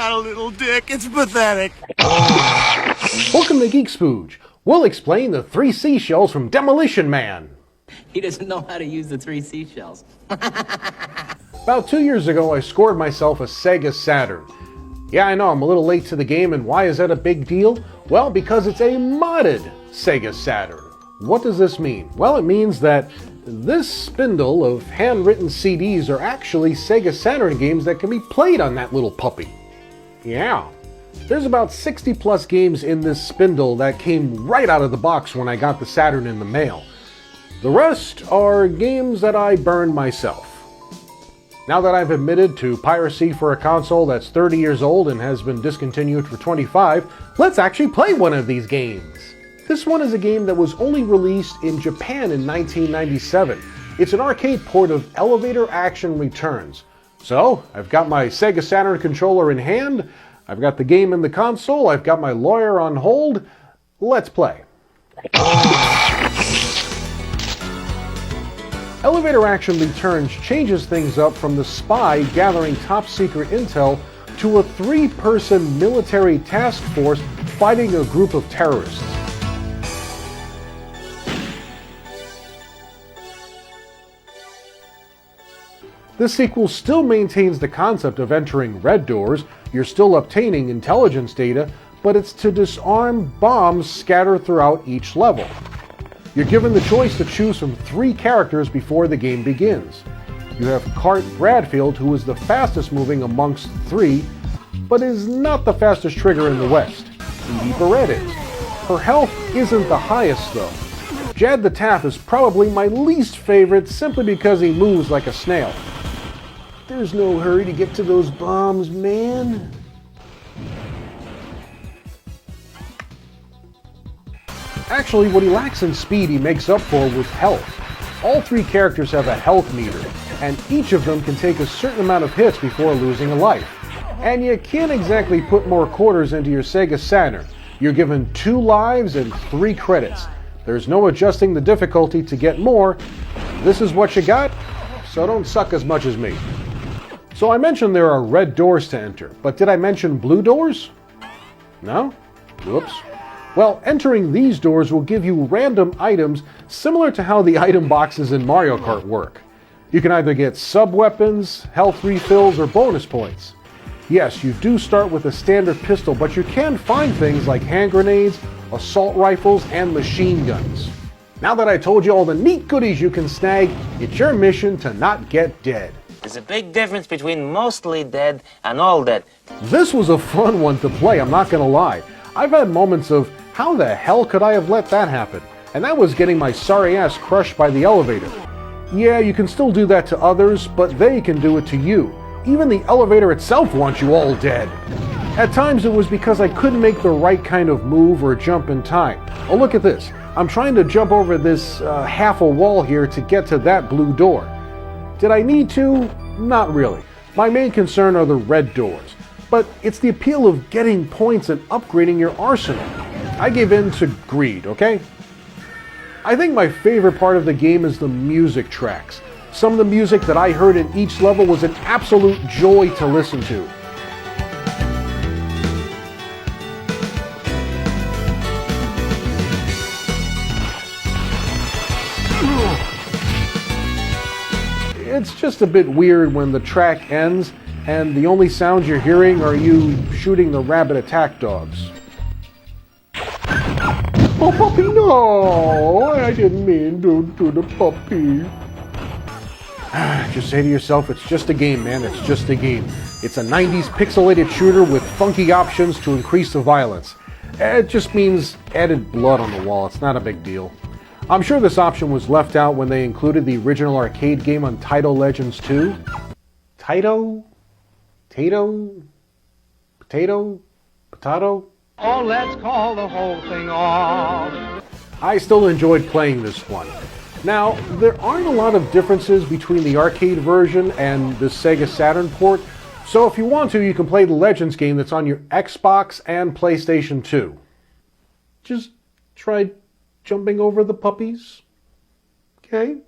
got a little dick. It's pathetic. Welcome to GeekSpooge. We'll explain the 3 seashells from Demolition Man. He doesn't know how to use the 3 seashells. About 2 years ago, I scored myself a Sega Saturn. Yeah, I know, I'm a little late to the game, and why is that a big deal? Well, because it's a modded Sega Saturn. What does this mean? Well, it means that this spindle of handwritten CDs are actually Sega Saturn games that can be played on that little puppy. Yeah. There's about 60 plus games in this spindle that came right out of the box when I got the Saturn in the mail. The rest are games that I burned myself. Now that I've admitted to piracy for a console that's 30 years old and has been discontinued for 25, let's actually play one of these games. This one is a game that was only released in Japan in 1997. It's an arcade port of Elevator Action Returns. So, I've got my Sega Saturn controller in hand, I've got the game in the console, I've got my lawyer on hold. Let's play. Elevator Action Returns changes things up from the spy gathering top secret intel to a 3-person military task force fighting a group of terrorists. This sequel still maintains the concept of entering red doors. You're still obtaining intelligence data, but it's to disarm bombs scattered throughout each level. You're given the choice to choose from 3 characters before the game begins. You have Cart Bradfield, who is the fastest moving amongst 3, but is not the fastest trigger in the West. Edie Barrett is. Her health isn't the highest though. Jad the Taff is probably my least favorite simply because he moves like a snail. There's no hurry to get to those bombs, man. Actually, what he lacks in speed he makes up for with health. All 3 characters have a health meter, and each of them can take a certain amount of hits before losing a life. And you can't exactly put more quarters into your Sega Saturn. You're given 2 lives and 3 credits. There's no adjusting the difficulty to get more. This is what you got, so don't suck as much as me. So I mentioned there are red doors to enter, but did I mention blue doors? No? Whoops. Well, entering these doors will give you random items similar to how the item boxes in Mario Kart work. You can either get sub-weapons, health refills, or bonus points. Yes, you do start with a standard pistol, but you can find things like hand grenades, assault rifles, and machine guns. Now that I told you all the neat goodies you can snag, it's your mission to not get dead. There's a big difference between mostly dead and all dead. This was a fun one to play, I'm not gonna lie. I've had moments of, how the hell could I have let that happen? And that was getting my sorry ass crushed by the elevator. Yeah, you can still do that to others, but they can do it to you. Even the elevator itself wants you all dead. At times it was because I couldn't make the right kind of move or jump in time. Oh, look at this. I'm trying to jump over this half a wall here to get to that blue door. Did I need to? Not really. My main concern are the red doors. But it's the appeal of getting points and upgrading your arsenal. I give in to greed, okay? I think my favorite part of the game is the music tracks. Some of the music that I heard in each level was an absolute joy to listen to. It's just a bit weird when the track ends and the only sounds you're hearing are you shooting the rabbit attack dogs. Oh, puppy, no! I didn't mean to the puppy. Just say to yourself, it's just a game, man. It's just a game. It's a 90s pixelated shooter with funky options to increase the violence. It just means added blood on the wall. It's not a big deal. I'm sure this option was left out when they included the original arcade game on Taito Legends 2. Taito? Tato? Potato? Potato? Oh, let's call the whole thing off. I still enjoyed playing this one. Now, there aren't a lot of differences between the arcade version and the Sega Saturn port, so if you want to, you can play the Legends game that's on your Xbox and PlayStation 2. Just try jumping over the puppies. Okay?